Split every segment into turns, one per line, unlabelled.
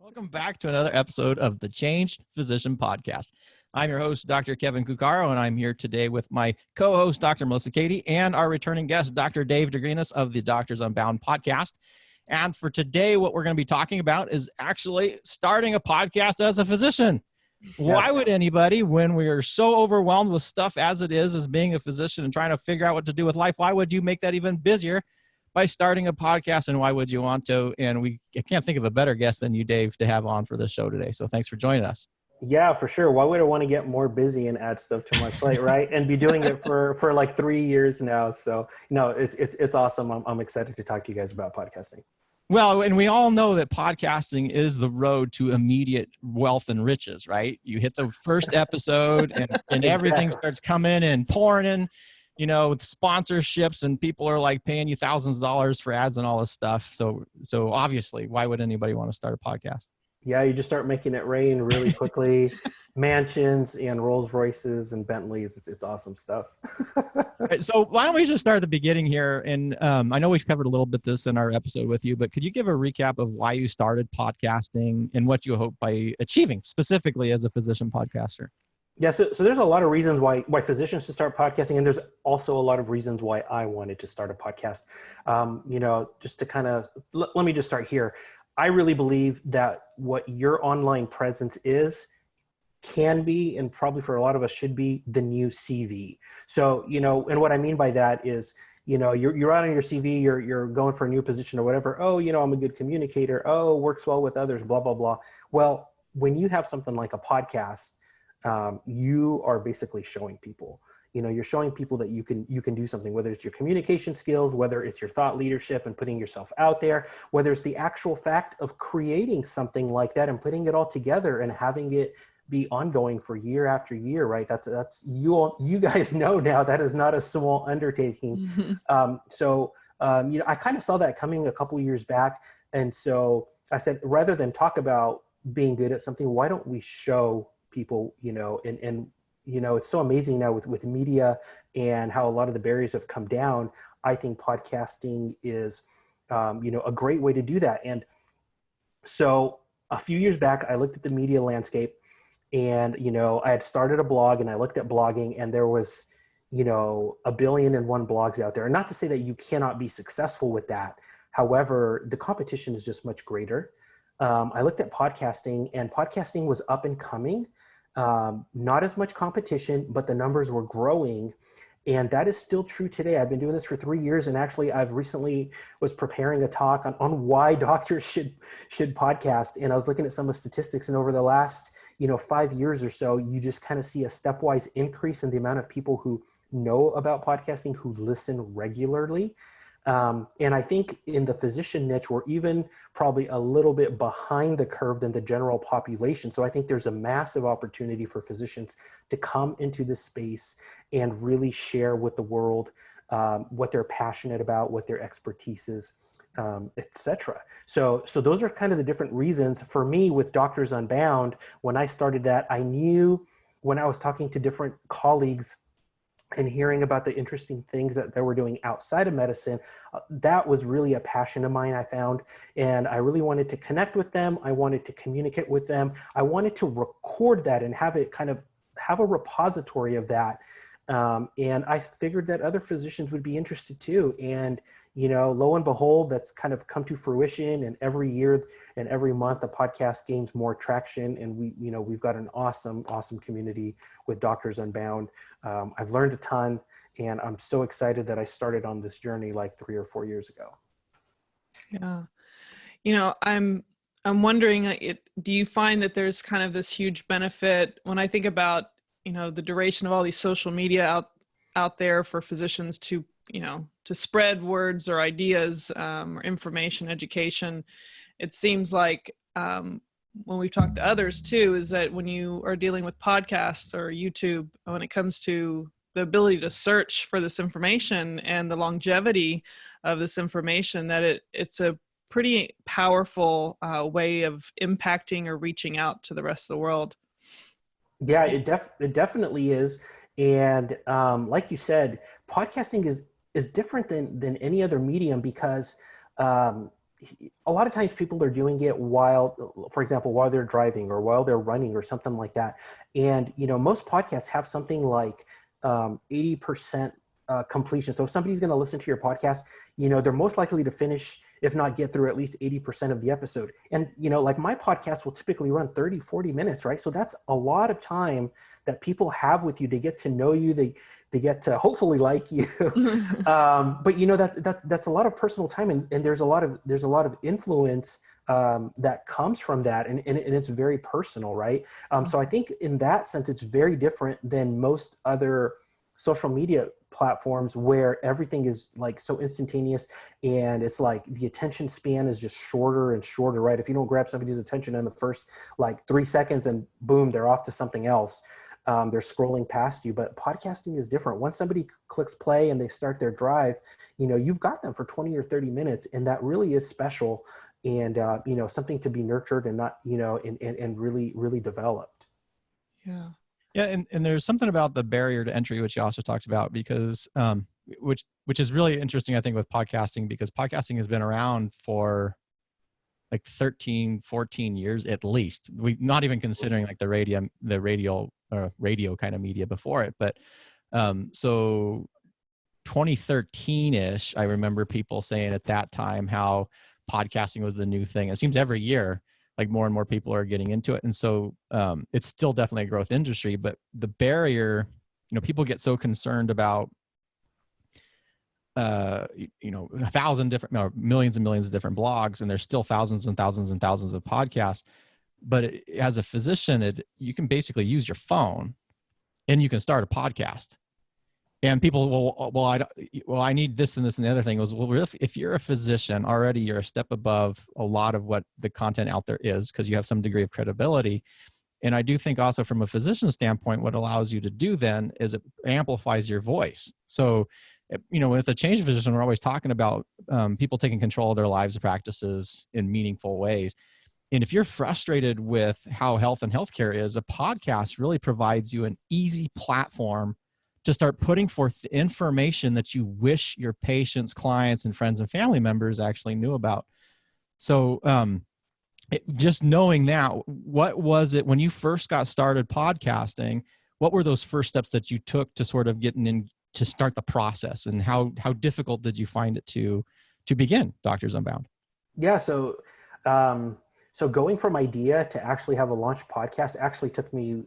Welcome back to another episode of the Changed Physician Podcast. I'm your host, Dr. Kevin Cuccaro, and I'm here today with my co-host, Dr. Melissa Cady, and our returning guest, Dr. Dave Draghinas of the Doctors Unbound podcast. And for today, what we're going to be talking about is actually starting a podcast as a physician. Yes. Why would anybody, when we are so overwhelmed with stuff as it is as being a physician and trying to figure out what to do with life, why would you make that even busier by starting a podcast, and why would you want to? And I can't think of a better guest than you, Dave, to have on for this show today. So thanks for joining us.
Yeah, for sure. Why would I want to get more busy and add stuff to my plate, right? And be doing it for like 3 years now. So no, it's awesome. I'm excited to talk to you guys about podcasting.
Well, and we all know that podcasting is the road to immediate wealth and riches, right? You hit the first episode and
Exactly.
Everything starts coming and pouring in, with sponsorships, and people are like paying you thousands of dollars for ads and all this stuff. So obviously, why would anybody want to start a podcast?
Yeah, you just start making it rain really quickly. Mansions and Rolls Royces and Bentleys. It's awesome stuff.
So why don't we just start at the beginning here? And I know we've covered a little bit this in our episode with you, but could you give a recap of why you started podcasting and what you hope by achieving specifically as a physician podcaster?
Yeah, so there's a lot of reasons why physicians should start podcasting, and there's also a lot of reasons why I wanted to start a podcast. Just to kind of, let me just start here. I really believe that what your online presence can be, and probably for a lot of us should be, the new CV. So, and what I mean by that is, you're out on your CV, you're going for a new position or whatever. Oh, I'm a good communicator. Oh, works well with others, blah, blah, blah. Well, when you have something like a podcast, you are basically showing people, you're showing people that you can do something, whether it's your communication skills, whether it's your thought leadership and putting yourself out there, whether it's the actual fact of creating something like that and putting it all together and having it be ongoing for year after year, right? That's you guys know now that is not a small undertaking. I kind of saw that coming a couple of years back. And so I said, rather than talk about being good at something, why don't we show people, and it's so amazing now with media and how a lot of the barriers have come down. I think podcasting is, a great way to do that. And so a few years back, I looked at the media landscape, and, I had started a blog, and I looked at blogging, and there was, 1 billion and one blogs out there. And not to say that you cannot be successful with that. However, the competition is just much greater. I looked at podcasting, and podcasting was up and coming. Not as much competition, but the numbers were growing. And that is still true today. I've been doing this for 3 years. And actually, I've recently was preparing a talk on why doctors should podcast. And I was looking at some of the statistics, and over the last, 5 years or so, you just kind of see a stepwise increase in the amount of people who know about podcasting, who listen regularly. And I think in the physician niche, we're even probably a little bit behind the curve than the general population. So I think there's a massive opportunity for physicians to come into this space and really share with the world what they're passionate about, what their expertise is, etc. So those are kind of the different reasons. For me, with Doctors Unbound, when I started that, I knew when I was talking to different colleagues and hearing about the interesting things that they were doing outside of medicine, that was really a passion of mine, I found. And I really wanted to connect with them. I wanted to communicate with them. I wanted to record that and have it kind of have a repository of that. And I figured that other physicians would be interested too. And, lo and behold, that's kind of come to fruition. And every year and every month, the podcast gains more traction. And we've got an awesome, awesome community with Doctors Unbound. I've learned a ton, and I'm so excited that I started on this journey like 3 or 4 years ago.
Yeah. I'm wondering, do you find that there's kind of this huge benefit when I think about, the duration of all these social media out there for physicians to spread words or ideas, or information, education? It seems like, when we've talked to others too, is that when you are dealing with podcasts or YouTube, when it comes to the ability to search for this information and the longevity of this information, that it's a pretty powerful way of impacting or reaching out to the rest of the world.
Yeah, it definitely is. And like you said, podcasting is different than any other medium because a lot of times people are doing it while, for example, while they're driving or while they're running or something like that. And, most podcasts have something like 80% completion. So if somebody's going to listen to your podcast, they're most likely to finish, if not get through at least 80% of the episode. And, like my podcast will typically run 30, 40 minutes, right? So that's a lot of time that people have with you. They get to know you. They get to hopefully like you. But that's a lot of personal time. And there's a lot of influence that comes from that. And it's very personal, right? So I think in that sense, it's very different than most other social media platforms where everything is like so instantaneous, and it's like the attention span is just shorter and shorter, right? If you don't grab somebody's attention in the first like 3 seconds, and boom, they're off to something else. They're scrolling past you. But podcasting is different. Once somebody clicks play and they start their drive, you've got them for 20 or 30 minutes, and that really is special, and something to be nurtured and not, and really, really developed.
Yeah.
Yeah, and there's something about the barrier to entry, which you also talked about, because which is really interesting, I think, with podcasting, because podcasting has been around for like 13, 14 years at least. We not even considering like the radio kind of media before it, but so 2013-ish, I remember people saying at that time how podcasting was the new thing. It seems every year like more and more people are getting into it. And so it's still definitely a growth industry, but the barrier, people get so concerned about, 1,000 different, or millions and millions of different blogs, and there's still thousands and thousands and thousands of podcasts. But as a physician, you can basically use your phone and you can start a podcast. And people will, I need this and this and the other thing. Was, well, if you're a physician already, you're a step above a lot of what the content out there is, because you have some degree of credibility. And I do think also from a physician standpoint, what allows you to do then is it amplifies your voice. So, with a change physician, we're always talking about people taking control of their lives and practices in meaningful ways. And if you're frustrated with how health and healthcare is, a podcast really provides you an easy platform to start putting forth the information that you wish your patients, clients, and friends and family members actually knew about. So just knowing that, what was it when you first got started podcasting? What were those first steps that you took to sort of getting in to start the process, and how difficult did you find it to begin Doctors Unbound?
Yeah. So going from idea to actually have a launch podcast actually took me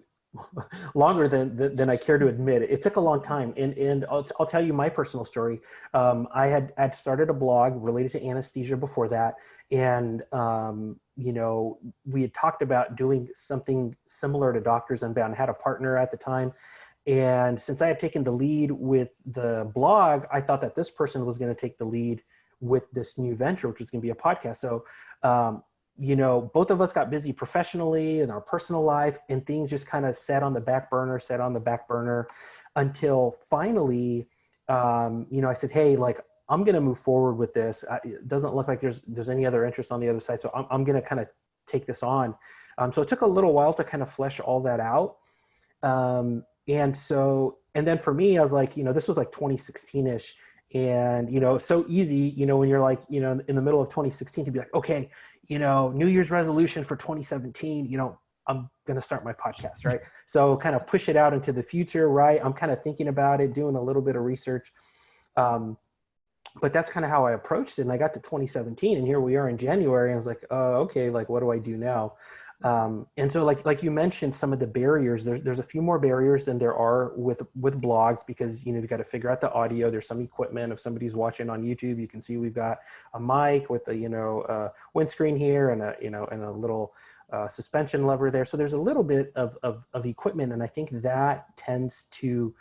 longer than I care to admit. It took a long time. And I'll tell you my personal story. I had started a blog related to anesthesia before that. And, we had talked about doing something similar to Doctors Unbound. I had a partner at the time. And since I had taken the lead with the blog, I thought that this person was going to take the lead with this new venture, which was going to be a podcast. So, both of us got busy professionally in our personal life, and things just kind of sat on the back burner until finally, I said, hey, like, I'm going to move forward with this. It doesn't look like there's any other interest on the other side. So I'm going to kind of take this on. So it took a little while to kind of flesh all that out. And then for me, I was like, this was like 2016-ish. And, so easy, when you're like, in the middle of 2016 to be like, okay, New Year's resolution for 2017, I'm going to start my podcast, right? So kind of push it out into the future, right? I'm kind of thinking about it, doing a little bit of research. But that's kind of how I approached it. And I got to 2017, and here we are in January. And I was like, okay, like, what do I do now? And so like you mentioned, some of the barriers, there's a few more barriers than there are with blogs, because, you've got to figure out the audio. There's some equipment. If somebody's watching on YouTube, you can see we've got a mic with a, windscreen here and a little, suspension lever there. So there's a little bit of equipment. And I think that tends to,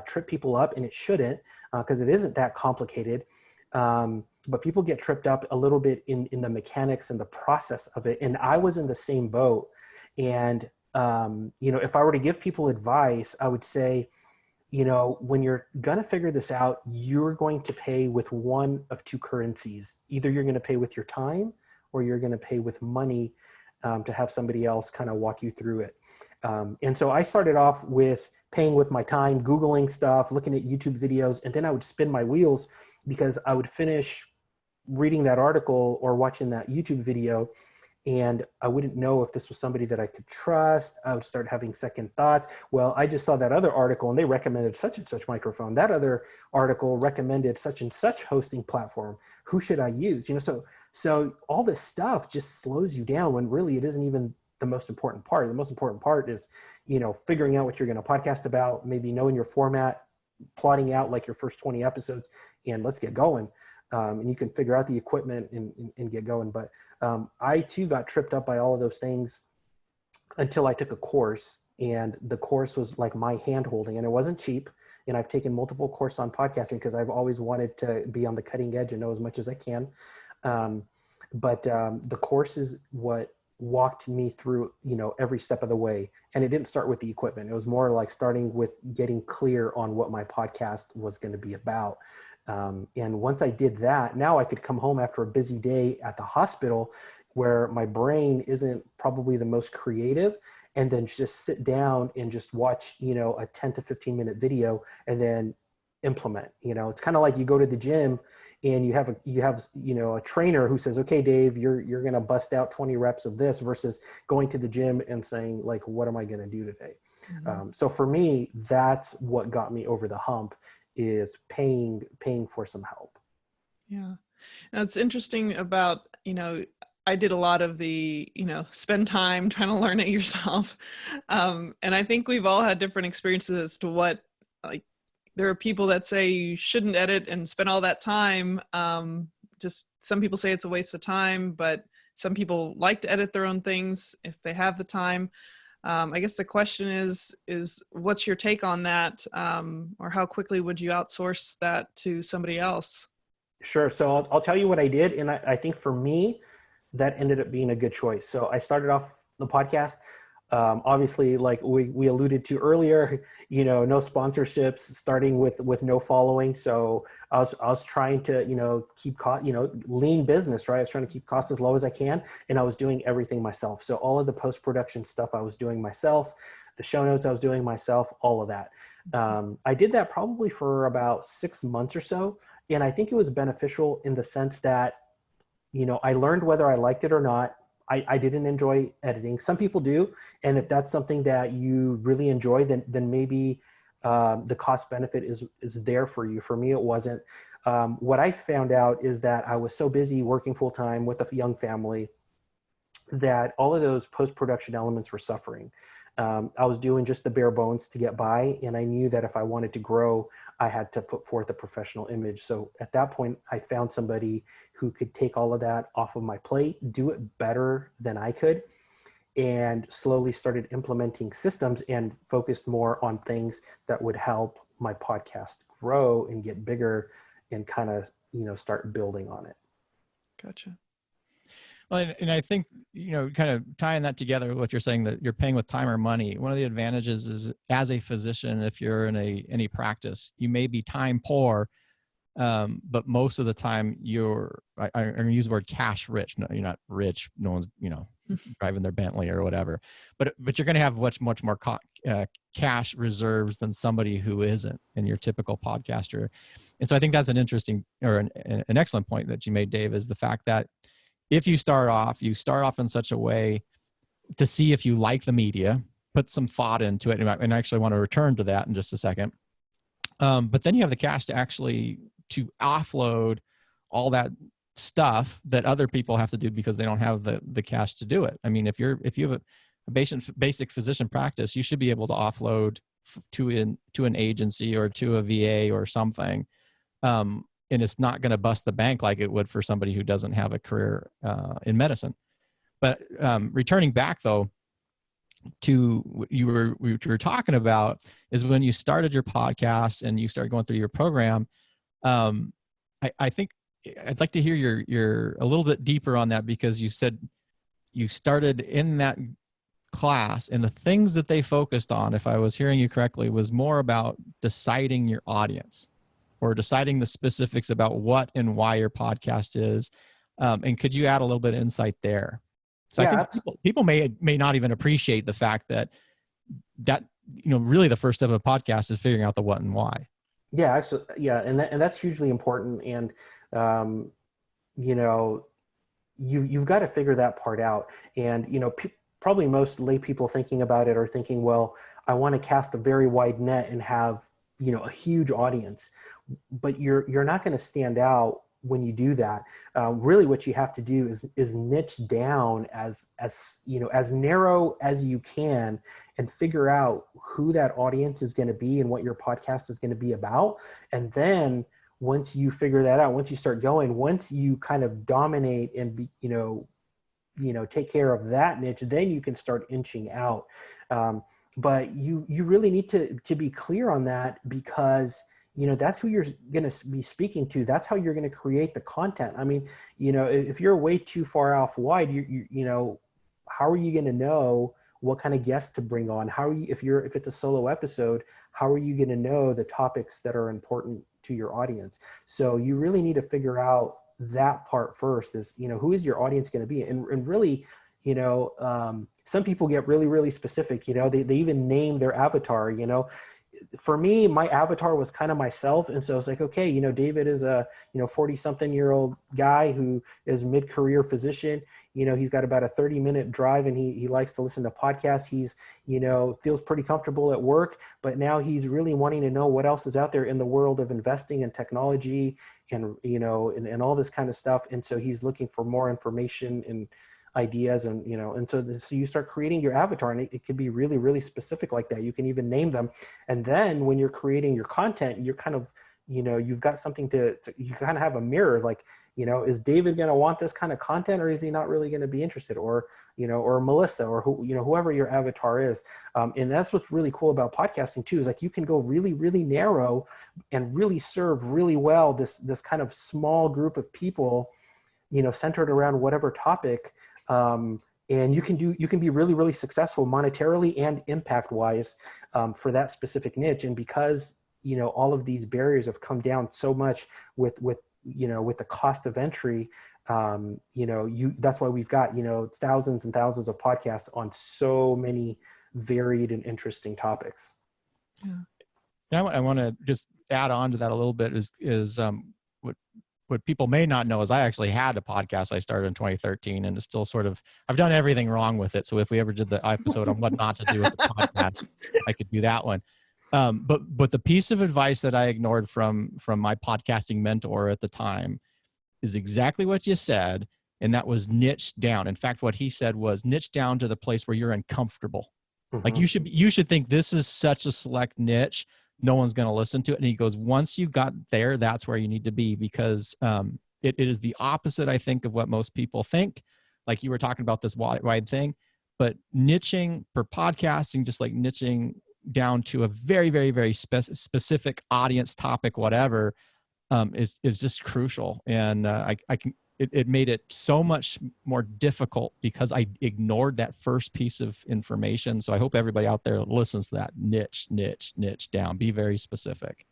trip people up, and it shouldn't, because it isn't that complicated. But people get tripped up a little bit in the mechanics and the process of it. And I was in the same boat. And, if I were to give people advice, I would say, when you're going to figure this out, you're going to pay with one of two currencies. Either you're going to pay with your time, or you're going to pay with money to have somebody else kind of walk you through it. And so I started off with paying with my time, Googling stuff, looking at YouTube videos, and then I would spin my wheels, because I would finish reading that article or watching that YouTube video, and I wouldn't know if this was somebody that I could trust. I would start having second thoughts. Well, I just saw that other article and they recommended such and such microphone. That other article recommended such and such hosting platform. Who should I use? So all this stuff just slows you down when really it isn't even the most important part. The most important part is, figuring out what you're going to podcast about, maybe knowing your format, plotting out like your first 20 episodes, and let's get going. And you can figure out the equipment and get going. But I too got tripped up by all of those things until I took a course, and the course was like my hand holding, and it wasn't cheap. And I've taken multiple courses on podcasting because I've always wanted to be on the cutting edge and know as much as I can. But the course is what walked me through, every step of the way. And it didn't start with the equipment. It was more like starting with getting clear on what my podcast was going to be about. And once I did that, now I could come home after a busy day at the hospital where my brain isn't probably the most creative, and then just sit down and just watch, a 10 to 15 minute video and then implement. It's kind of like you go to the gym and you have a trainer who says, okay, Dave, you're going to bust out 20 reps of this, versus going to the gym and saying, like, what am I going to do today? Mm-hmm. So for me, that's what got me over the hump, is paying for some help.
Yeah. Now it's interesting about, I did a lot of the, spend time trying to learn it yourself. And I think we've all had different experiences as to what, like, there are people that say you shouldn't edit and spend all that time. Just some people say it's a waste of time, but some people like to edit their own things if they have the time. I guess the question is what's your take on that? Or how quickly would you outsource that to somebody else?
Sure. So I'll tell you what I did. And I think for me, that ended up being a good choice. So I started off the podcast. Obviously, like we alluded to earlier, no sponsorships, starting with no following. So I was trying to, keep cost, lean business, right? I was trying to keep costs as low as I can. And I was doing everything myself. So all of the post-production stuff I was doing myself, the show notes I was doing myself, all of that. I did that probably for about 6 months or so. And I think it was beneficial in the sense that, I learned whether I liked it or not. I didn't enjoy editing. Some people do. And if that's something that you really enjoy, then maybe the cost benefit is there for you. For me, it wasn't. What I found out is that I was so busy working full time with a young family that all of those post-production elements were suffering. I was doing just the bare bones to get by. And I knew that if I wanted to grow, I had to put forth a professional image. So at that point, I found somebody who could take all of that off of my plate, do it better than I could, and slowly started implementing systems and focused more on things that would help my podcast grow and get bigger and kind of, start building on it.
Gotcha.
Well, and I think, kind of tying that together with what you're saying, that you're paying with time or money. One of the advantages is, as a physician, if you're in any practice, you may be time poor, but most of the time I'm going to use the word cash rich. No, you're not rich. No one's, driving their Bentley or whatever, but you're going to have much more cash reserves than somebody who isn't in your typical podcaster. And so I think that's an interesting, or an excellent point that you made, Dave, is the fact that if you start off in such a way to see if you like the media, put some thought into it. And I actually want to return to that in just a second. But then you have the cash to offload all that stuff that other people have to do because they don't have the cash to do it. I mean, if you have a basic physician practice, you should be able to offload to an agency or to a VA or something. And it's not going to bust the bank like it would for somebody who doesn't have a career in medicine. But returning back though to what we were talking about, is when you started your podcast and you started going through your program. I think I'd like to hear your a little bit deeper on that, because you said you started in that class and the things that they focused on, if I was hearing you correctly, was more about deciding your audience, or deciding the specifics about what and why your podcast is. And could you add a little bit of insight there? So yeah, I think people may not even appreciate the fact that really the first step of a podcast is figuring out the what and why.
Yeah, actually, yeah. And that's hugely important. And you know, you've got to figure that part out. And, you know, probably most lay people thinking about it are thinking, well, I want to cast a very wide net and have, you know, a huge audience, but you're not going to stand out when you do that. Really what you have to do is niche down as, you know, as narrow as you can, and figure out who that audience is going to be and what your podcast is going to be about. And then once you figure that out, once you start going, once you kind of dominate and be, you know, take care of that niche, then you can start inching out. But you really need to be clear on that, because, you know, that's who you're going to be speaking to. That's how you're going to create the content. I mean, you know, if you're way too far off wide, you know, how are you going to know what kind of guests to bring on? How are you, if it's a solo episode, how are you going to know the topics that are important to your audience? So you really need to figure out that part first, is, you know, who is your audience going to be? And really, you know, some people get really, really specific, you know, they even name their avatar. You know, for me, my avatar was kind of myself. And so it's like, okay, you know, David is a, you know, 40-something-year-old guy who is mid-career physician. You know, he's got about a 30-minute drive, and he likes to listen to podcasts. He's, you know, feels pretty comfortable at work, but now he's really wanting to know what else is out there in the world of investing in technology and, you know, and all this kind of stuff. And so he's looking for more information and ideas, and, you know, and so you start creating your avatar, and it could be really, really specific like that. You can even name them. And then when you're creating your content, you're kind of, you know, you've got something to you kind of have a mirror, like, you know, is David going to want this kind of content, or is he not really going to be interested? Or, you know, or Melissa, or who, you know, whoever your avatar is. And that's what's really cool about podcasting too, is like you can go really, really narrow and really serve really well this kind of small group of people, you know, centered around whatever topic. And you can be really, really successful monetarily and impact wise for that specific niche. And because, you know, all of these barriers have come down so much with you know, with the cost of entry, you know, that's why we've got, you know, thousands and thousands of podcasts on so many varied and interesting topics.
Yeah. Now I want to just add on to that a little bit is what people may not know is I actually had a podcast I started in 2013, and it's still sort of, I've done everything wrong with it. So if we ever did the episode on what not to do with the podcast, I could do that one. But the piece of advice that I ignored from my podcasting mentor at the time is exactly what you said. And that was niche down. In fact, what he said was niche down to the place where you're uncomfortable. Mm-hmm. Like you should think this is such a select niche, no one's going to listen to it. And he goes, once you got there, that's where you need to be, because it is the opposite, I think, of what most people think. Like you were talking about this wide thing, but niching for podcasting, just like niching down to a very, very, very specific audience, topic, whatever, is just crucial. And it made it so much more difficult because I ignored that first piece of information. So I hope everybody out there listens to that. Niche down, be very specific.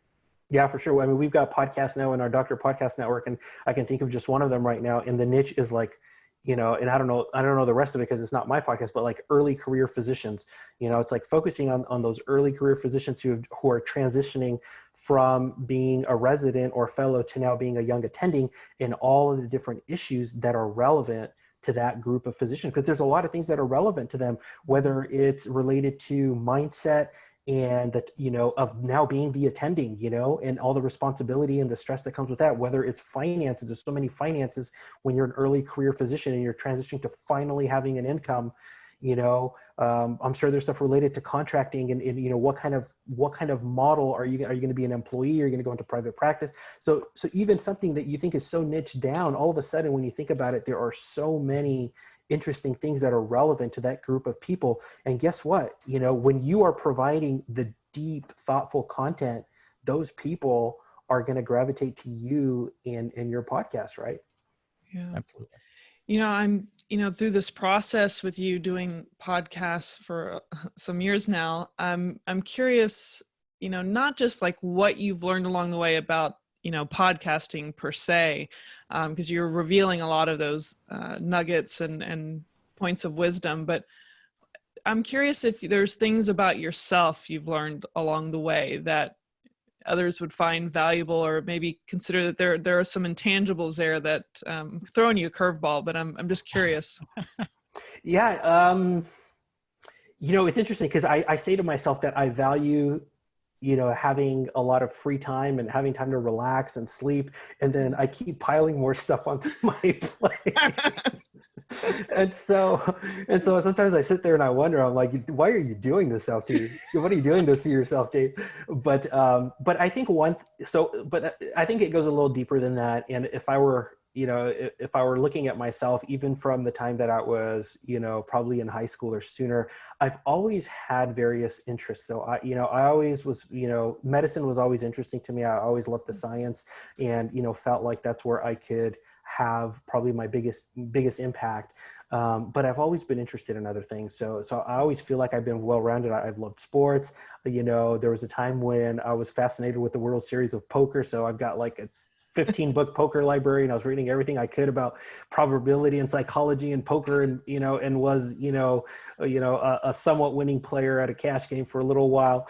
Yeah, for sure. I mean, we've got podcasts now in our Doctor Podcast Network, and I can think of just one of them right now. And the niche is like, you know, and I don't know the rest of it because it's not my podcast, but like early career physicians. You know, it's like focusing on those early career physicians who are transitioning from being a resident or fellow to now being a young attending, and all of the different issues that are relevant to that group of physicians. Because there's a lot of things that are relevant to them, whether it's related to mindset and that, you know, of now being the attending, you know, and all the responsibility and the stress that comes with that, whether it's finances. There's so many finances when you're an early career physician and you're transitioning to finally having an income. You know, I'm sure there's stuff related to contracting and you know, what kind of model are you going to be an employee? Are you going to go into private practice? So even something that you think is so niche down, all of a sudden, when you think about it, there are so many interesting things that are relevant to that group of people. And guess what? You know, when you are providing the deep, thoughtful content, those people are going to gravitate to you in your podcast, right?
Yeah,
absolutely.
You know, I'm, you know, through this process with you doing podcasts for some years now, I'm curious, you know, not just like what you've learned along the way about, you know, podcasting per se, because you're revealing a lot of those nuggets and points of wisdom, but I'm curious if there's things about yourself you've learned along the way that others would find valuable, or maybe consider that there are some intangibles there that throwing you a curveball, but I'm just curious.
Yeah. It's interesting because I say to myself that I value, having a lot of free time and having time to relax and sleep. And then I keep piling more stuff onto my plate. and so sometimes I sit there and I wonder, I'm like, why are you doing this self to you? What are you doing this to yourself, Dave? But I think I think it goes a little deeper than that. And if I were looking at myself, even from the time that I was, probably in high school or sooner, I've always had various interests. So I always was, medicine was always interesting to me. I always loved the science and, felt like that's where I could have probably my biggest impact. But I've always been interested in other things. So I always feel like I've been well-rounded. I've loved sports. There was a time when I was fascinated with the World Series of Poker. So I've got like a 15-book poker library, and I was reading everything I could about probability and psychology and poker, and was a somewhat winning player at a cash game for a little while.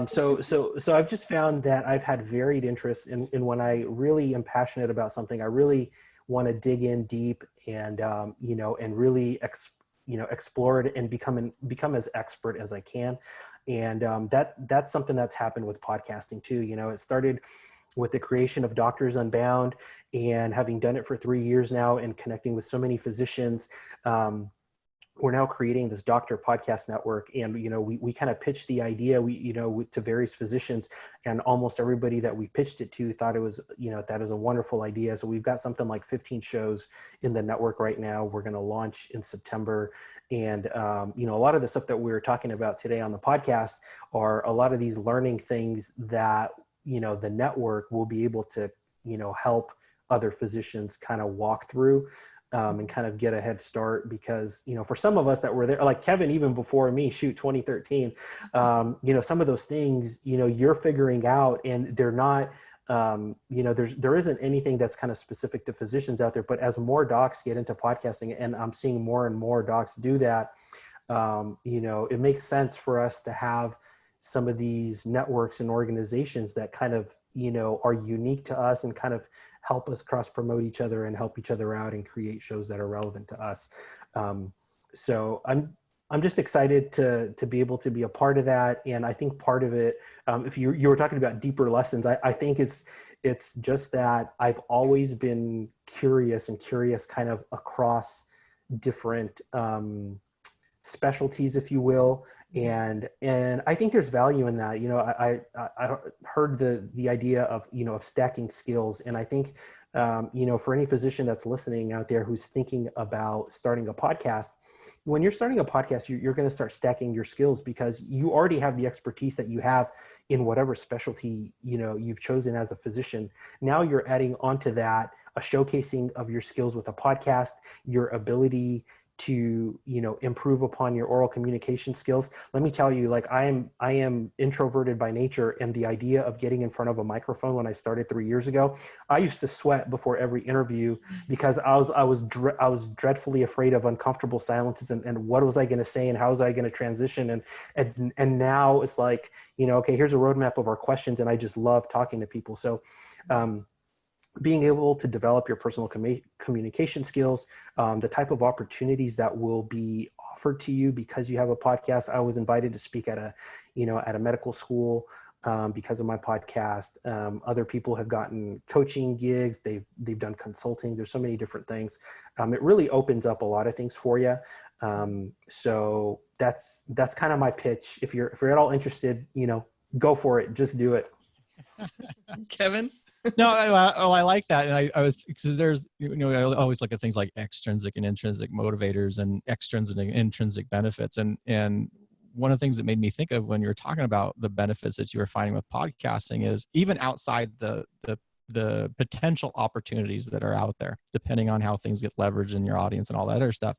So I've just found that I've had varied interests in when I really am passionate about something, I really want to dig in deep and and really explore it and become as expert as I can. And that's something that's happened with podcasting too. It started with the creation of Doctors Unbound, and having done it for 3 years now and connecting with so many physicians, we're now creating this doctor podcast network. And, we kind of pitched the idea, to various physicians, and almost everybody that we pitched it to thought it was, that is a wonderful idea. So we've got something like 15 shows in the network right now. We're going to launch in September. And, a lot of the stuff that we were talking about today on the podcast are a lot of these learning things that, the network will be able to, help other physicians kind of walk through and kind of get a head start. Because, for some of us that were there, like Kevin, even before me, 2013, some of those things, you're figuring out, and they're not, there isn't anything that's kind of specific to physicians out there. But as more docs get into podcasting, and I'm seeing more and more docs do that, it makes sense for us to have some of these networks and organizations that kind of, are unique to us and kind of help us cross promote each other and help each other out and create shows that are relevant to us. So I'm just excited to be able to be a part of that. And I think part of it, if you were talking about deeper lessons, I think it's just that I've always been curious kind of across different specialties, if you will. And I think there's value in that. I heard the idea of, of stacking skills. And I think, for any physician that's listening out there who's thinking about starting a podcast, when you're starting a podcast, you're going to start stacking your skills, because you already have the expertise that you have in whatever specialty, you've chosen as a physician. Now you're adding onto that a showcasing of your skills with a podcast, your ability to, improve upon your oral communication skills. Let me tell you, like, I am introverted by nature, and the idea of getting in front of a microphone when I started 3 years ago, I used to sweat before every interview, because I was dreadfully afraid of uncomfortable silences and what was I going to say and how was I going to transition. And now it's like, okay, here's a roadmap of our questions, and I just love talking to people. So, being able to develop your personal communication skills, the type of opportunities that will be offered to you because you have a podcast. I was invited to speak at a medical school because of my podcast. Other people have gotten coaching gigs. They've done consulting. There's so many different things. It really opens up a lot of things for you. So that's kind of my pitch. If you're at all interested, go for it. Just do it.
Kevin?
No, I like that. And I was, because there's, I always look at things like extrinsic and intrinsic motivators and extrinsic and intrinsic benefits. And one of the things that made me think of when you were talking about the benefits that you were finding with podcasting is even outside the potential opportunities that are out there, depending on how things get leveraged in your audience and all that other stuff.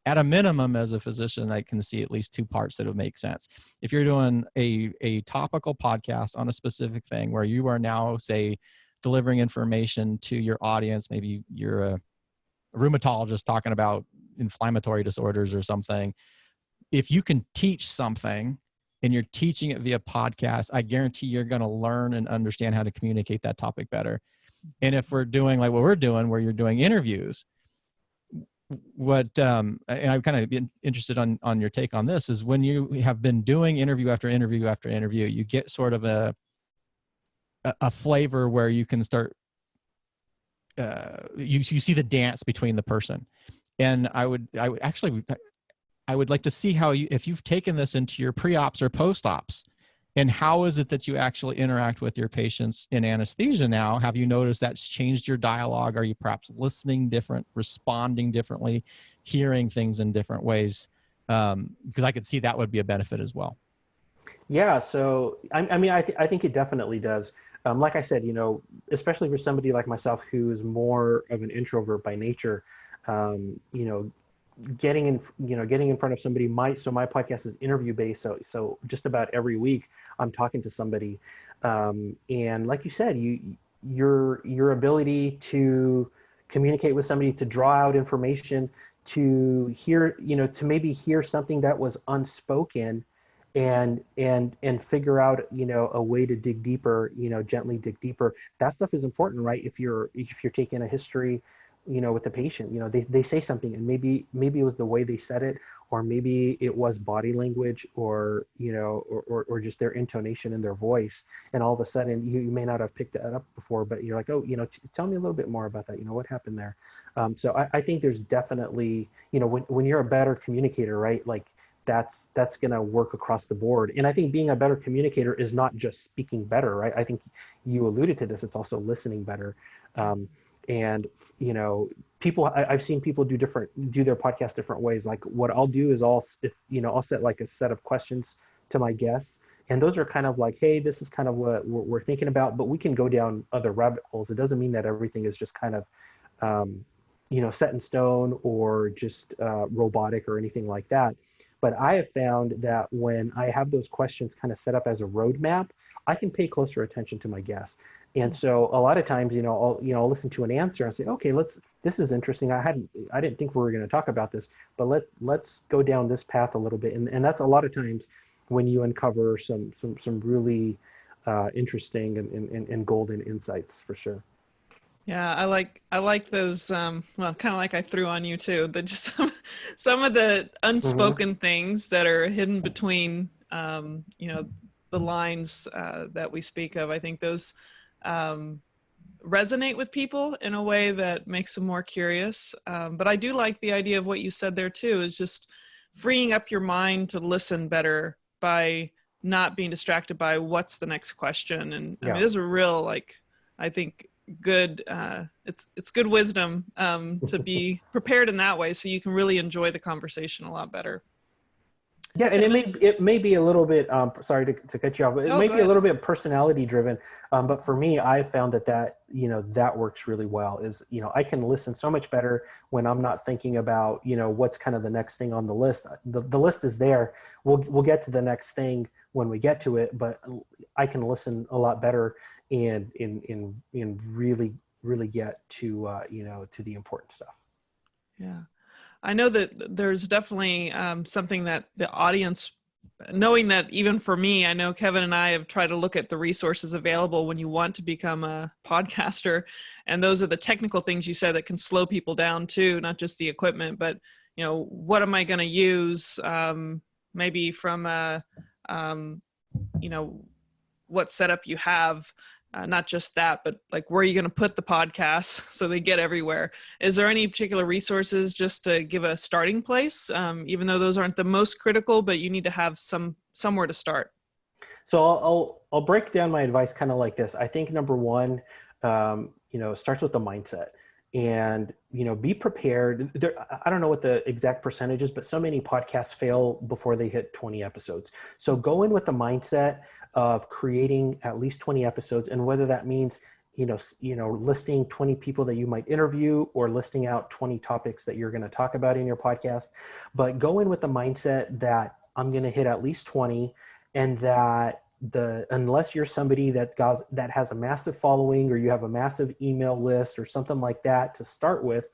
At a minimum, as a physician, I can see at least two parts that would make sense. If you're doing a topical podcast on a specific thing where you are now, say, delivering information to your audience, maybe you're a rheumatologist talking about inflammatory disorders or something. If you can teach something and you're teaching it via podcast, I guarantee you're going to learn and understand how to communicate that topic better. And if we're doing like what we're doing, where you're doing interviews, and I'm kind of interested on your take on this, is when you have been doing interview after interview after interview, you get sort of a flavor where you can start, you see the dance between the person. And I would like to see how if you've taken this into your pre-ops or post-ops, and how is it that you actually interact with your patients in anesthesia now? Have you noticed that's changed your dialogue? Are you perhaps listening different, responding differently, hearing things in different ways? Because I could see that would be a benefit as well.
Yeah, so I think it definitely does. Like I said, especially for somebody like myself who is more of an introvert by nature, getting in front of somebody so my podcast is interview based. So just about every week I'm talking to somebody. And like you said, your ability to communicate with somebody, to draw out information, to hear, to maybe hear something that was unspoken and figure out, a way to dig deeper, gently dig deeper. That stuff is important, right? If you're taking a history, with the patient, they say something, and maybe it was the way they said it, or maybe it was body language, or or just their intonation in their voice, and all of a sudden you may not have picked that up before, but you're like, oh, tell me a little bit more about that, what happened there. So I think there's definitely, when you're a better communicator, right, like that's going to work across the board. And I think being a better communicator is not just speaking better, right? I think you alluded to this, it's also listening better. And I've seen people do their podcast different ways. Like what I'll do is I'll set like a set of questions to my guests, and those are kind of like, hey, this is kind of what we're thinking about, but we can go down other rabbit holes. It doesn't mean that everything is just kind of set in stone or just robotic or anything like that. But I have found that when I have those questions kind of set up as a roadmap, I can pay closer attention to my guests. And so a lot of times, I'll listen to an answer and say, okay, this is interesting. I didn't think we were going to talk about this, but let's go down this path a little bit. And that's a lot of times when you uncover some really interesting and golden insights, for sure.
Yeah, I like those. Well, kind of like I threw on you too. That just some of the unspoken things that are hidden between, the lines that we speak of. I think those resonate with people in a way that makes them more curious. But I do like the idea of what you said there too, is just freeing up your mind to listen better by not being distracted by what's the next question. And I mean, there's a real, I think, good it's good wisdom to be prepared in that way, so you can really enjoy the conversation a lot better.
Yeah, and it may be a little bit sorry to cut you off, but it may be a little bit personality driven, but for me, I found that works really well. Is I can listen so much better when I'm not thinking about what's kind of the next thing on the list. The list is there. We'll get to the next thing when we get to it, but I can listen a lot better and really get to to the important stuff.
Yeah, I know that there's definitely something that the audience, knowing that even for me, I know Kevin and I have tried to look at the resources available when you want to become a podcaster, and those are the technical things you said that can slow people down too, not just the equipment, but what am I going to use, maybe from what setup you have. Not just that, but like, where are you going to put the podcast so they get everywhere? Is there any particular resources just to give a starting place, even though those aren't the most critical, but you need to have somewhere to start?
So I'll break down my advice kind of like this. I think number one, starts with the mindset, and be prepared. I don't know what the exact percentage is, but so many podcasts fail before they hit 20 episodes. So go in with the mindset of creating at least 20 episodes, and whether that means listing 20 people that you might interview, or listing out 20 topics that you're going to talk about in your podcast. But go in with the mindset that I'm going to hit at least 20, and that unless you're somebody that has a massive following, or you have a massive email list or something like that to start with,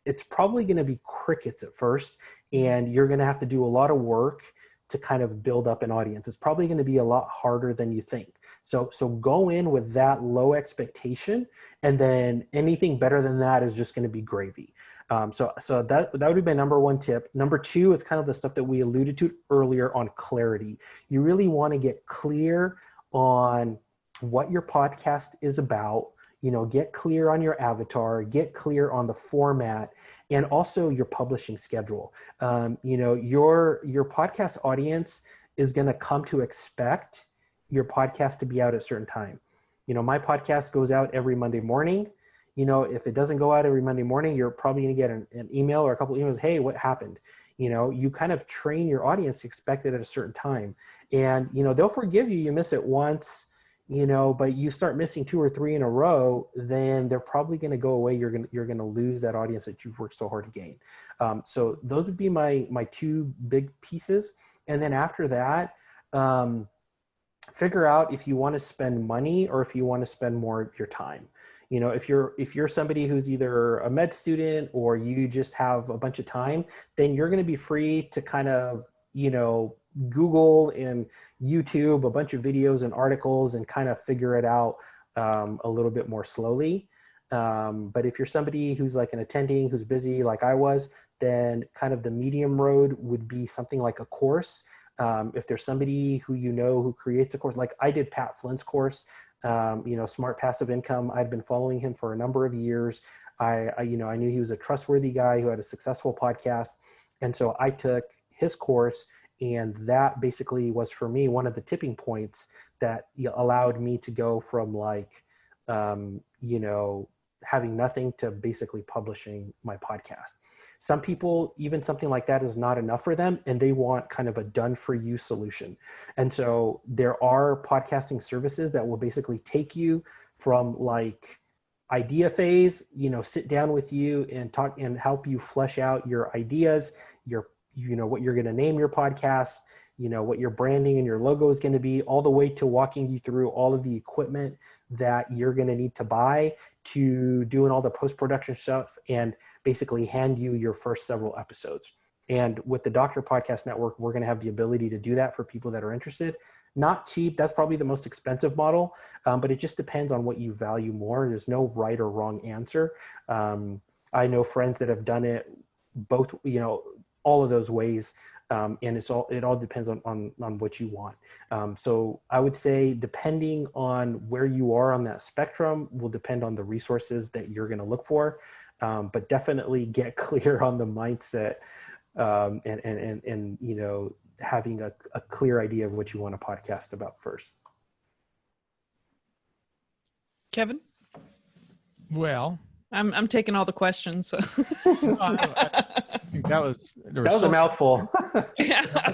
it's probably going to be crickets at first, and you're going to have to do a lot of work to kind of build up an audience. It's probably going to be a lot harder than you think. So go in with that low expectation, and then anything better than that is just going to be gravy. So that would be my number one tip. Number two is kind of the stuff that we alluded to earlier on clarity. You really want to get clear on what your podcast is about. Get clear on your avatar, get clear on the format, and also your publishing schedule. Your podcast audience is going to come to expect your podcast to be out at a certain time. My podcast goes out every Monday morning. If it doesn't go out every Monday morning, you're probably going to get an email or a couple emails. Hey, what happened? You kind of train your audience to expect it at a certain time, and, they'll forgive you. You miss it once, but you start missing 2 or 3 in a row, then they're probably going to go away. You're going to lose that audience that you've worked so hard to gain. So those would be my 2 big pieces. And then after that, figure out if you want to spend money or if you want to spend more of your time. If you're somebody who's either a med student or you just have a bunch of time, then you're going to be free to kind of, Google and YouTube a bunch of videos and articles and kind of figure it out a little bit more slowly. But if you're somebody who's like an attending, who's busy like I was, then kind of the medium road would be something like a course. If there's somebody who creates a course, like I did Pat Flynn's course, Smart Passive Income. I'd been following him for a number of years. I knew he was a trustworthy guy who had a successful podcast. And so I took his course, and that basically was for me one of the tipping points that allowed me to go from having nothing to basically publishing my podcast. Some people, even something like that is not enough for them, and they want kind of a done for you solution. And so there are podcasting services that will basically take you from like idea phase, sit down with you and talk and help you flesh out your ideas, what you're going to name your podcast, what your branding and your logo is going to be, all the way to walking you through all of the equipment that you're going to need to buy, to doing all the post-production stuff, and basically hand you your first several episodes. And with the Doctor Podcast Network, we're going to have the ability to do that for people that are interested. Not cheap. That's probably the most expensive model, but it just depends on what you value more. There's no right or wrong answer. I know friends that have done it both, all of those ways. And it all depends on what you want. So I would say, depending on where you are on that spectrum, will depend on the resources that you're going to look for. But definitely get clear on the mindset, and having a clear idea of what you want to podcast about first.
Kevin?
Well,
I'm taking all the questions. So.
I think that was
a mouthful.
Yeah.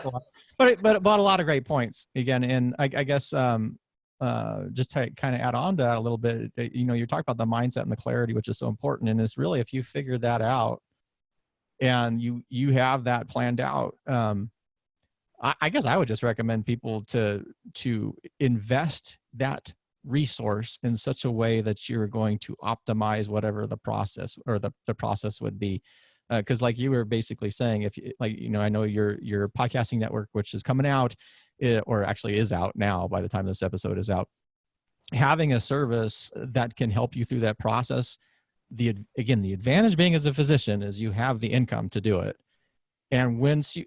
but it brought a lot of great points again. And I guess just to kind of add on to that a little bit, you talk about the mindset and the clarity, which is so important. And it's really, if you figure that out and you have that planned out, I guess I would just recommend people to invest that resource in such a way that you're going to optimize whatever the process or the process would be. Because like you were basically saying, if I know your podcasting network, which is coming out, or actually is out now by the time this episode is out, having a service that can help you through that process. The advantage being as a physician is you have the income to do it. And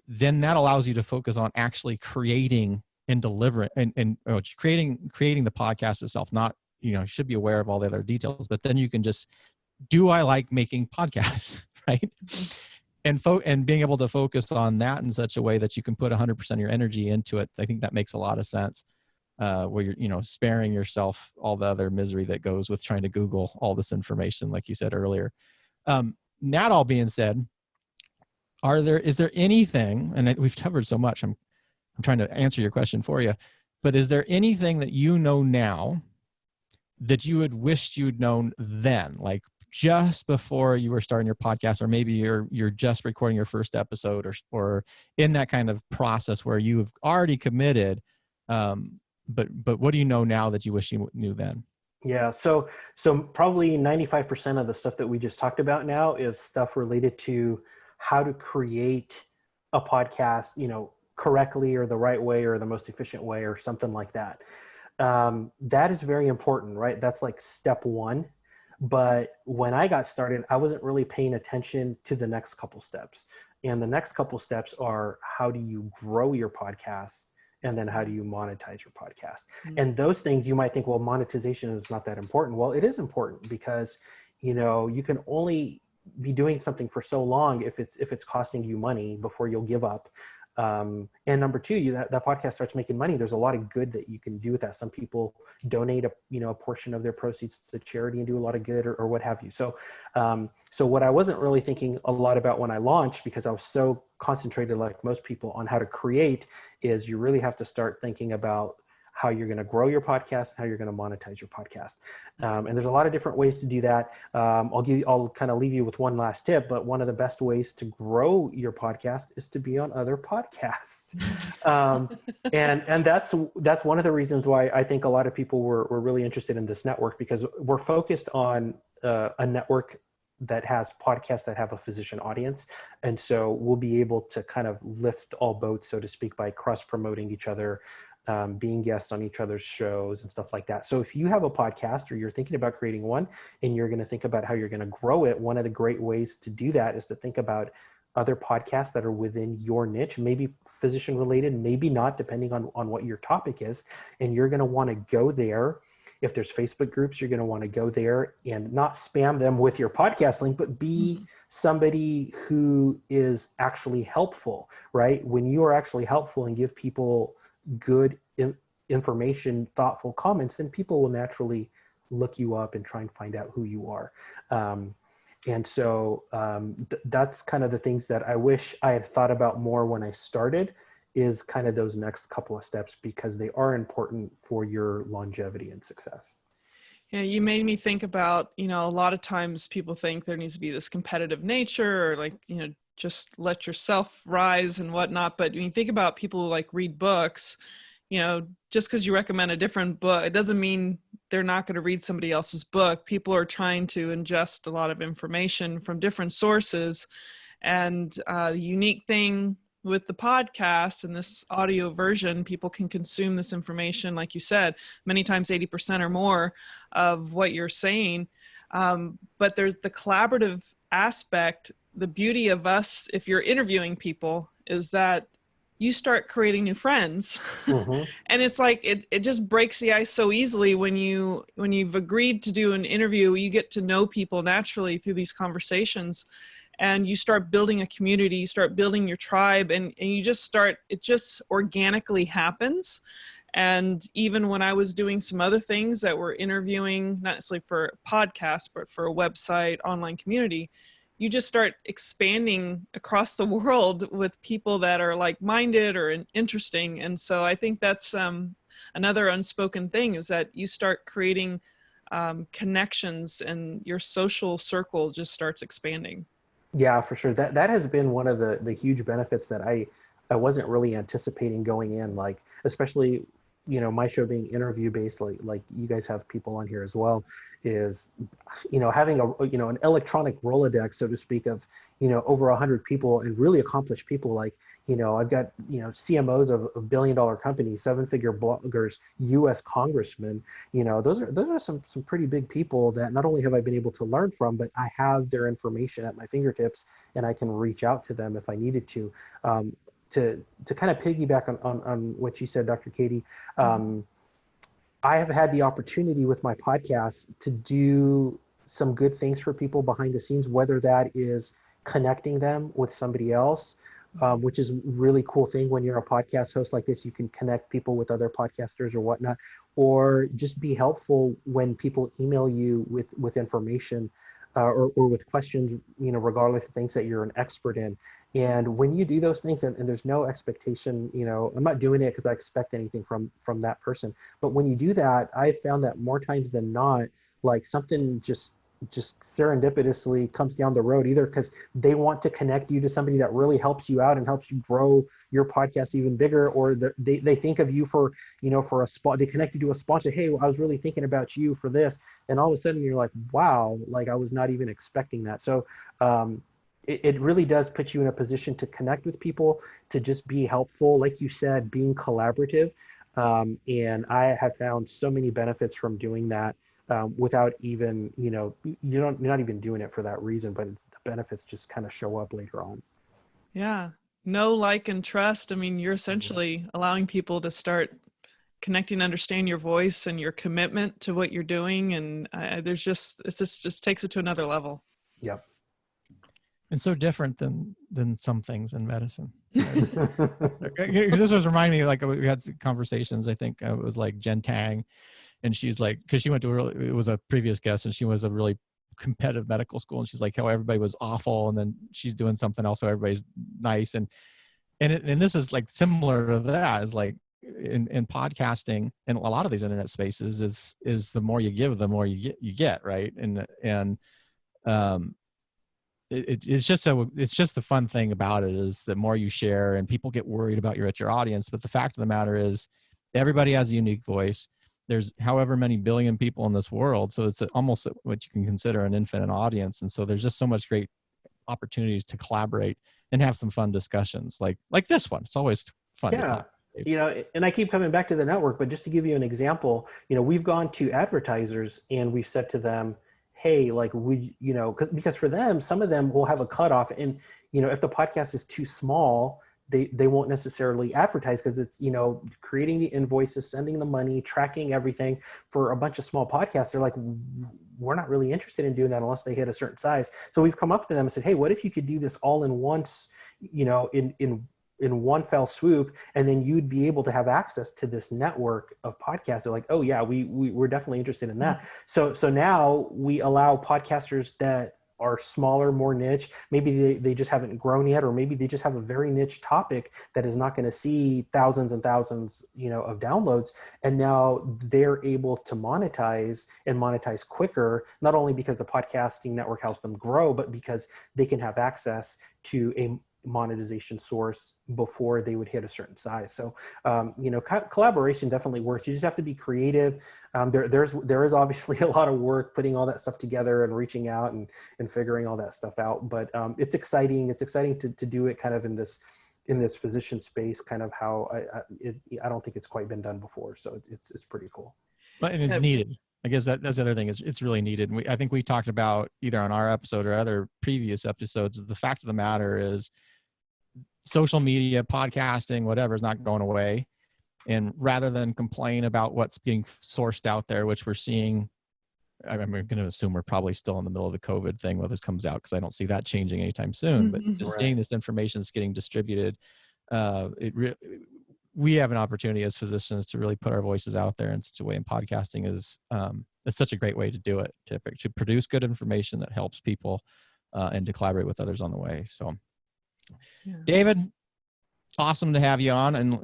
then that allows you to focus on actually creating and delivering and creating the podcast itself. Not, you should be aware of all the other details, but then you can just, do I like making podcasts? Right. And being able to focus on that in such a way that you can put 100% of your energy into it. I think that makes a lot of sense, where you're, sparing yourself all the other misery that goes with trying to Google all this information, like you said earlier. That all being said, is there anything, and we've covered so much, I'm trying to answer your question for you, but is there anything that now that you had wished you'd known then, like just before you were starting your podcast, or maybe you're just recording your first episode, or in that kind of process where you've already committed, but what do you know now that you wish you knew then?
Yeah, so probably 95% of the stuff that we just talked about now is stuff related to how to create a podcast, correctly or the right way or the most efficient way or something like that. That is very important, right? That's like step one. But when I got started, I wasn't really paying attention to the next couple steps. And the next couple steps are, how do you grow your podcast? And then how do you monetize your podcast?
Mm-hmm.
And those things you might think, well, monetization is not that important. Well, it is important because, you know, you can only be doing something for so long if it's costing you money before you'll give up. And number two, that podcast starts making money. There's a lot of good that you can do with that. Some people donate a portion of their proceeds to charity and do a lot of good or what have you. So what I wasn't really thinking a lot about when I launched, because I was so concentrated, like most people, on how to create, is you really have to start thinking about how you're going to grow your podcast, and how you're going to monetize your podcast. And there's a lot of different ways to do that. I'll kind of leave you with one last tip, but one of the best ways to grow your podcast is to be on other podcasts. And that's one of the reasons why I think a lot of people were really interested in this network, because we're focused on a network that has podcasts that have a physician audience. And so we'll be able to kind of lift all boats, so to speak, by cross-promoting each other, being guests on each other's shows and stuff like that. So if you have a podcast or you're thinking about creating one and you're going to think about how you're going to grow it, one of the great ways to do that is to think about other podcasts that are within your niche, maybe physician related, maybe not, depending on what your topic is. And you're going to want to go there. If there's Facebook groups, you're going to want to go there and not spam them with your podcast link, but be somebody who is actually helpful, right? When you are actually helpful and give people good information, thoughtful comments, then people will naturally look you up and try and find out who you are. And so that's kind of the things that I wish I had thought about more when I started, is kind of those next couple of steps, because they are important for your longevity and success.
Yeah, you made me think about, a lot of times people think there needs to be this competitive nature, or like, just let yourself rise and whatnot. But when you think about people who like read books, just because you recommend a different book, it doesn't mean they're not going to read somebody else's book. People are trying to ingest a lot of information from different sources. And the unique thing with the podcast and this audio version, people can consume this information, like you said, many times 80% or more of what you're saying. But there's the collaborative aspect. The beauty of us, if you're interviewing people, is that you start creating new friends. Mm-hmm. And it's like, it just breaks the ice so easily when you've agreed to do an interview. You get to know people naturally through these conversations, and you start building a community, you start building your tribe, and it just organically happens. And even when I was doing some other things that were interviewing, not necessarily for a podcast, but for a website, online community, you just start expanding across the world with people that are like-minded or interesting. And so I think that's another unspoken thing, is that you start creating connections, and your social circle just starts expanding.
Yeah, for sure. That has been one of the huge benefits that I wasn't really anticipating going in, like, especially, my show being interview based, like you guys have people on here as well, is, having an electronic Rolodex, so to speak, of, over 100 people and really accomplished people. Like, I've got, CMOs of billion-dollar companies, 7-figure bloggers, US congressmen, those are some pretty big people that not only have I been able to learn from, but I have their information at my fingertips, and I can reach out to them if I needed to. To kind of piggyback on what you said, Dr. Katie, I have had the opportunity with my podcast to do some good things for people behind the scenes, whether that is connecting them with somebody else, which is a really cool thing. When you're a podcast host like this, you can connect people with other podcasters or whatnot, or just be helpful when people email you with information or with questions, regardless of things that you're an expert in. And when you do those things, and there's no expectation, I'm not doing it because I expect anything from that person. But when you do that, I've found that more times than not, like, something just serendipitously comes down the road, either because they want to connect you to somebody that really helps you out and helps you grow your podcast even bigger, or they think of you for a spot. They connect you to a sponsor. Hey, I was really thinking about you for this. And all of a sudden you're like, wow, like, I was not even expecting that. So, it really does put you in a position to connect with people, to just be helpful. Like you said, being collaborative. And I have found so many benefits from doing that without even, you're not even doing it for that reason, but the benefits just kind of show up later on.
Yeah. Know, like, and trust. I mean, you're essentially allowing people to start connecting, understand your voice and your commitment to what you're doing. And it just takes it to another level.
Yep.
And so different than some things in medicine. This was reminding me, like, we had some conversations. I think it was like Jen Tang, and she's like, because she went to it was a previous guest, and she was a really competitive medical school, and she's like, how everybody was awful, and then she's doing something else, so everybody's nice, and this is like similar to that. Is like in podcasting and a lot of these internet spaces is the more you give, the more you get, right? And it's just the fun thing about it is the more you share, and people get worried about you're at your audience. But the fact of the matter is everybody has a unique voice. There's however many billion people in this world. So it's almost what you can consider an infinite audience. And so there's just so much great opportunities to collaborate and have some fun discussions like this one. It's always fun to talk.
And I keep coming back to the network, but just to give you an example, we've gone to advertisers and we've said to them, hey, like, because for them, some of them will have a cutoff, and, if the podcast is too small, they won't necessarily advertise, because it's, creating the invoices, sending the money, tracking everything for a bunch of small podcasts. They're like, we're not really interested in doing that unless they hit a certain size. So we've come up to them and said, hey, what if you could do this all in once, in one fell swoop, and then you'd be able to have access to this network of podcasts. They're like, oh yeah, we're definitely interested in that. So now we allow podcasters that are smaller, more niche. Maybe they just haven't grown yet, or maybe they just have a very niche topic that is not going to see thousands and thousands, of downloads. And now they're able to monetize quicker, not only because the podcasting network helps them grow, but because they can have access to a monetization source before they would hit a certain size. So, collaboration definitely works. You just have to be creative. There is obviously a lot of work putting all that stuff together and reaching out and figuring all that stuff out. But it's exciting. It's exciting to do it kind of in this physician space, kind of how I don't think it's quite been done before. So it's pretty cool.
And it's needed. I guess that's the other thing, is it's really needed. And I think we talked about either on our episode or other previous episodes, the fact of the matter is social media, podcasting, whatever, is not going away. And rather than complain about what's being sourced out there, which we're seeing, I'm going to assume we're probably still in the middle of the COVID thing when this comes out, because I don't see that changing anytime soon. But just seeing this information that's getting distributed, we have an opportunity as physicians to really put our voices out there in such a way. And podcasting is it's such a great way to do it, to produce good information that helps people and to collaborate with others on the way. So, yeah. David, awesome to have you on. And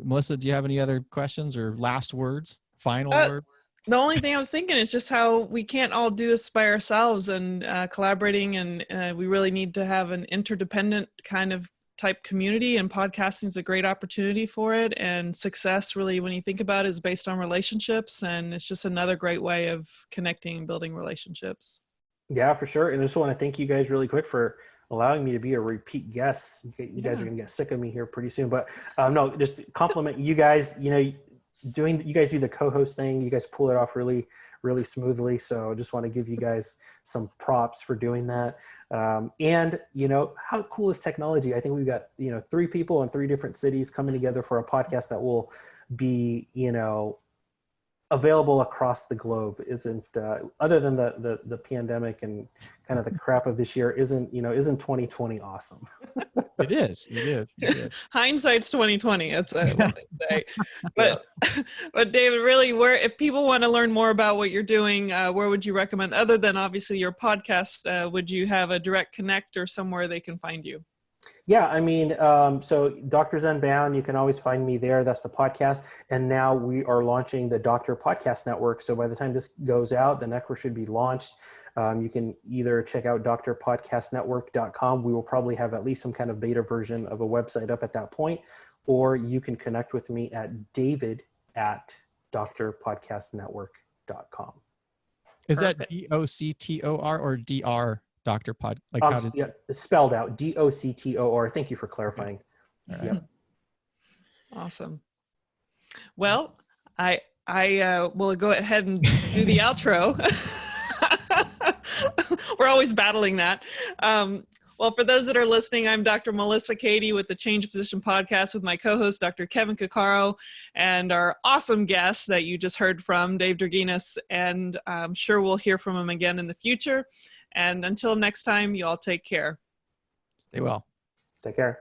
Melissa, do you have any other questions or last words, final word?
The only thing I was thinking is just how we can't all do this by ourselves, and collaborating, and we really need to have an interdependent kind of type community, and podcasting is a great opportunity for it. And success, really, when you think about it, is based on relationships, and it's just another great way of connecting and building relationships.
Yeah, for sure. And I just want to thank you guys really quick for allowing me to be a repeat guest. You guys are going to get sick of me here pretty soon, but no, just compliment you guys. You guys do the co-host thing. You guys pull it off really, really smoothly. So just want to give you guys some props for doing that. And how cool is technology? I think we've got, 3 people in 3 different cities coming together for a podcast that will be, available across the globe. Isn't other than the pandemic and kind of the crap of this year, isn't 2020 awesome?
It is.
Hindsight's 2020. That's what they say. But but David, really, if people want to learn more about what you're doing, where would you recommend, other than obviously your podcast? Would you have a direct connect or somewhere they can find you?
Yeah, I mean, so Doctors Unbound, you can always find me there. That's the podcast. And now we are launching the Doctor Podcast Network. So by the time this goes out, the network should be launched. You can either check out drpodcastnetwork.com. We will probably have at least some kind of beta version of a website up at that point. Or you can connect with me at david@drpodcastnetwork.com.
Is that DOCTOR or DR? Doctor Pod? Like how did?
Yeah, it's spelled out DOCTOR. Thank you for clarifying.
All right.
Yep.
Awesome. Well, I will go ahead and do the outro. We're always battling that. Well, for those that are listening, I'm Dr. Melissa Cady with the Change Physician Podcast with my co-host, Dr. Kevin Cuccaro, and our awesome guest that you just heard from, Dave Draghinas, and I'm sure we'll hear from him again in the future. And until next time, you all take care.
Stay well.
Take care.